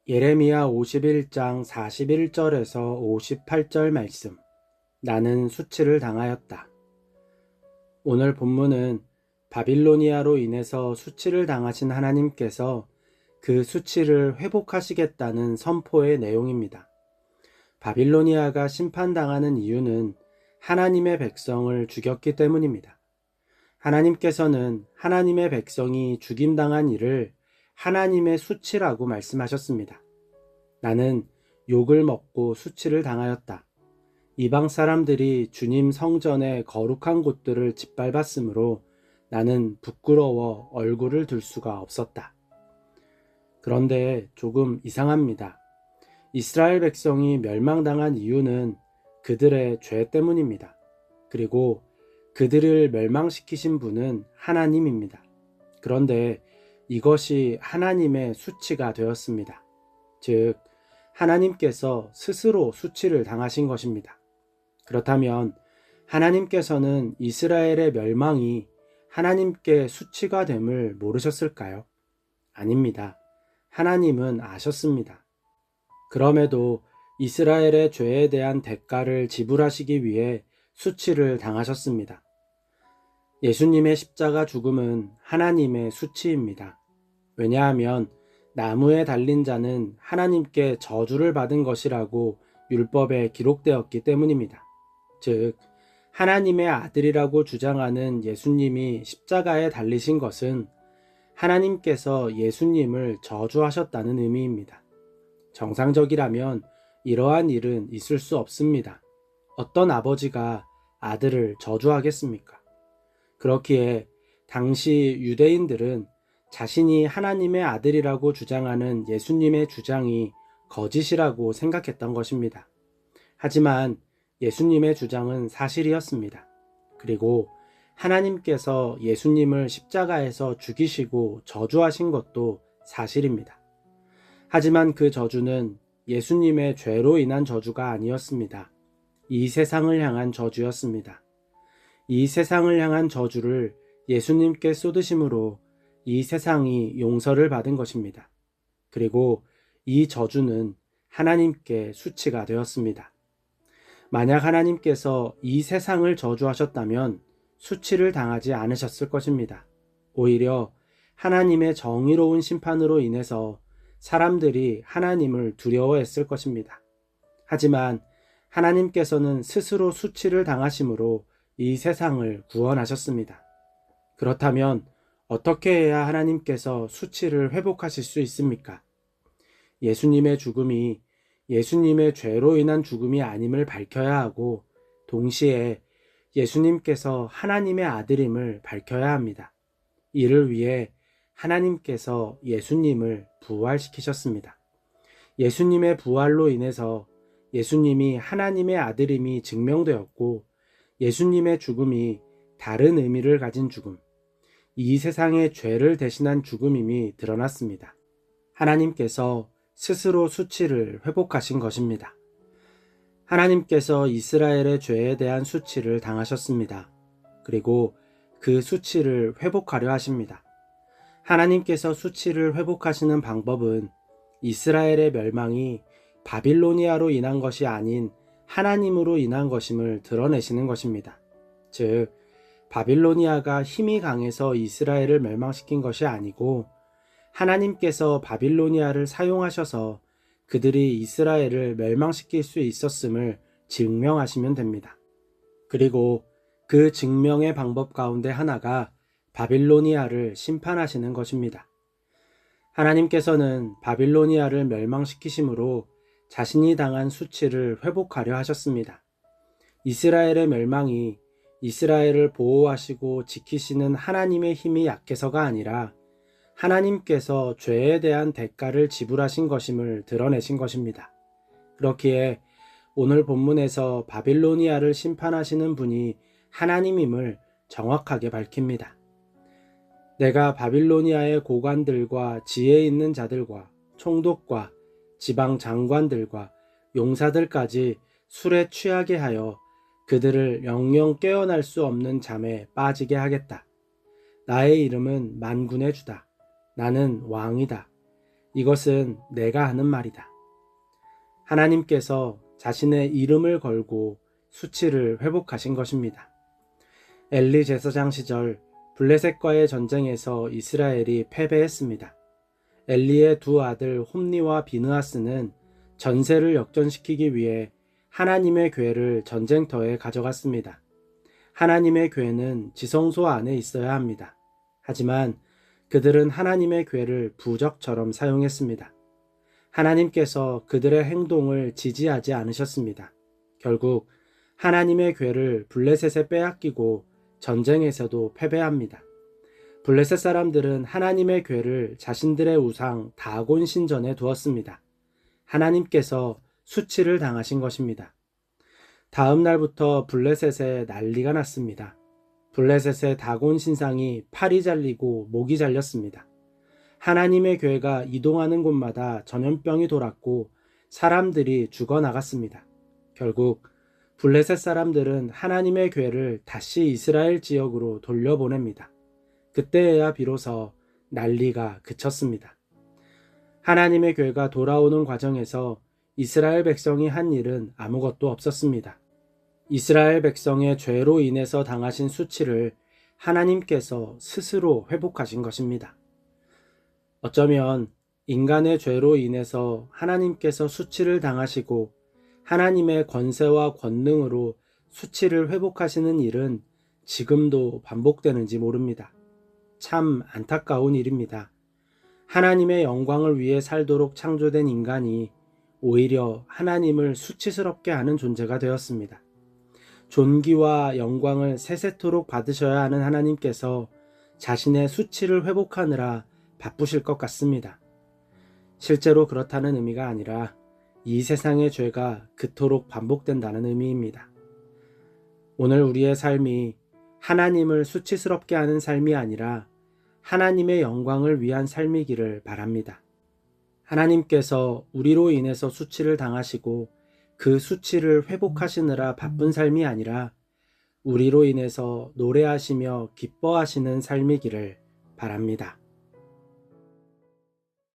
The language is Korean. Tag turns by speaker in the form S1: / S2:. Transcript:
S1: 예레미야 51장 41절에서 58절 말씀. 나는 수치를 당하였다. 오늘 본문은 바빌로니아로 인해서 수치를 당하신 하나님께서 그 수치를 회복하시겠다는 선포의 내용입니다. 바빌로니아가 심판당하는 이유는 하나님의 백성을 죽였기 때문입니다. 하나님께서는 하나님의 백성이 죽임당한 일을 하나님의 수치라고 말씀하셨습니다. 나는 욕을 먹고 수치를 당하였다. 이방 사람들이 주님 성전의 거룩한 곳들을 짓밟았으므로 나는 부끄러워 얼굴을 들 수가 없었다. 그런데 조금 이상합니다. 이스라엘 백성이 멸망당한 이유는 그들의 죄 때문입니다. 그리고 그들을 멸망시키신 분은 하나님입니다. 그런데 이것이 하나님의 수치가 되었습니다. 즉, 하나님께서 스스로 수치를 당하신 것입니다. 그렇다면 하나님께서는 이스라엘의 멸망이 하나님께 수치가 됨을 모르셨을까요? 아닙니다. 하나님은 아셨습니다. 그럼에도 이스라엘의 죄에 대한 대가를 지불하시기 위해 수치를 당하셨습니다. 예수님의 십자가 죽음은 하나님의 수치입니다. 왜냐하면 나무에 달린 자는 하나님께 저주를 받은 것이라고 율법에 기록되었기 때문입니다. 즉, 하나님의 아들이라고 주장하는 예수님이 십자가에 달리신 것은 하나님께서 예수님을 저주하셨다는 의미입니다. 정상적이라면 이러한 일은 있을 수 없습니다. 어떤 아버지가 아들을 저주하겠습니까? 그렇기에 당시 유대인들은 자신이 하나님의 아들이라고 주장하는 예수님의 주장이 거짓이라고 생각했던 것입니다. 하지만 예수님의 주장은 사실이었습니다. 그리고 하나님께서 예수님을 십자가에서 죽이시고 저주하신 것도 사실입니다. 하지만 그 저주는 예수님의 죄로 인한 저주가 아니었습니다. 이 세상을 향한 저주였습니다. 이 세상을 향한 저주를 예수님께 쏟으심으로 이 세상이 용서를 받은 것입니다. 그리고 이 저주는 하나님께 수치가 되었습니다. 만약 하나님께서 이 세상을 저주하셨다면 수치를 당하지 않으셨을 것입니다. 오히려 하나님의 정의로운 심판으로 인해서 사람들이 하나님을 두려워했을 것입니다. 하지만 하나님께서는 스스로 수치를 당하심으로 이 세상을 구원하셨습니다. 그렇다면 어떻게 해야 하나님께서 수치를 회복하실 수 있습니까? 예수님의 죽음이 예수님의 죄로 인한 죽음이 아님을 밝혀야 하고 동시에 예수님께서 하나님의 아들임을 밝혀야 합니다. 이를 위해 하나님께서 예수님을 부활시키셨습니다. 예수님의 부활로 인해서 예수님이 하나님의 아들임이 증명되었고 예수님의 죽음이 다른 의미를 가진 죽음, 이 세상의 죄를 대신한 죽음임이 드러났습니다. 하나님께서 스스로 수치를 회복하신 것입니다. 하나님께서 이스라엘의 죄에 대한 수치를 당하셨습니다. 그리고 그 수치를 회복하려 하십니다. 하나님께서 수치를 회복하시는 방법은 이스라엘의 멸망이 바빌로니아로 인한 것이 아닌 하나님으로 인한 것임을 드러내시는 것입니다. 즉, 바빌로니아가 힘이 강해서 이스라엘을 멸망시킨 것이 아니고 하나님께서 바빌로니아를 사용하셔서 그들이 이스라엘을 멸망시킬 수 있었음을 증명하시면 됩니다. 그리고 그 증명의 방법 가운데 하나가 바빌로니아를 심판하시는 것입니다. 하나님께서는 바빌로니아를 멸망시키심으로 자신이 당한 수치를 회복하려 하셨습니다. 이스라엘의 멸망이 이스라엘을 보호하시고 지키시는 하나님의 힘이 약해서가 아니라 하나님께서 죄에 대한 대가를 지불하신 것임을 드러내신 것입니다. 그렇기에 오늘 본문에서 바빌로니아를 심판하시는 분이 하나님임을 정확하게 밝힙니다. 내가 바빌로니아의 고관들과 지혜 있는 자들과 총독과 지방 장관들과 용사들까지 술에 취하게 하여 그들을 영영 깨어날 수 없는 잠에 빠지게 하겠다. 나의 이름은 만군의 주다. 나는 왕이다. 이것은 내가 하는 말이다. 하나님께서 자신의 이름을 걸고 수치를 회복하신 것입니다. 엘리 제사장 시절 블레셋과의 전쟁에서 이스라엘이 패배했습니다. 엘리의 두 아들 홈니와 비느하스는 전세를 역전시키기 위해 하나님의 궤를 전쟁터에 가져갔습니다. 하나님의 궤는 지성소 안에 있어야 합니다. 하지만 그들은 하나님의 궤를 부적처럼 사용했습니다. 하나님께서 그들의 행동을 지지하지 않으셨습니다. 결국 하나님의 궤를 블레셋에 빼앗기고 전쟁에서도 패배합니다. 블레셋 사람들은 하나님의 궤를 자신들의 우상 다곤 신전에 두었습니다. 하나님께서 수치를 당하신 것입니다. 다음 날부터 블레셋에 난리가 났습니다. 블레셋의 다곤 신상이 팔이 잘리고 목이 잘렸습니다. 하나님의 궤가 이동하는 곳마다 전염병이 돌았고 사람들이 죽어나갔습니다. 결국 블레셋 사람들은 하나님의 궤를 다시 이스라엘 지역으로 돌려보냅니다. 그때야 비로소 난리가 그쳤습니다. 하나님의 궤가 돌아오는 과정에서 이스라엘 백성이 한 일은 아무것도 없었습니다. 이스라엘 백성의 죄로 인해서 당하신 수치를 하나님께서 스스로 회복하신 것입니다. 어쩌면 인간의 죄로 인해서 하나님께서 수치를 당하시고 하나님의 권세와 권능으로 수치를 회복하시는 일은 지금도 반복되는지 모릅니다. 참 안타까운 일입니다. 하나님의 영광을 위해 살도록 창조된 인간이 오히려 하나님을 수치스럽게 하는 존재가 되었습니다. 존귀와 영광을 세세토록 받으셔야 하는 하나님께서 자신의 수치를 회복하느라 바쁘실 것 같습니다. 실제로 그렇다는 의미가 아니라 이 세상의 죄가 그토록 반복된다는 의미입니다. 오늘 우리의 삶이 하나님을 수치스럽게 하는 삶이 아니라 하나님의 영광을 위한 삶이기를 바랍니다. 하나님께서 우리로 인해서 수치를 당하시고 그 수치를 회복하시느라 바쁜 삶이 아니라 우리로 인해서 노래하시며 기뻐하시는 삶이기를 바랍니다.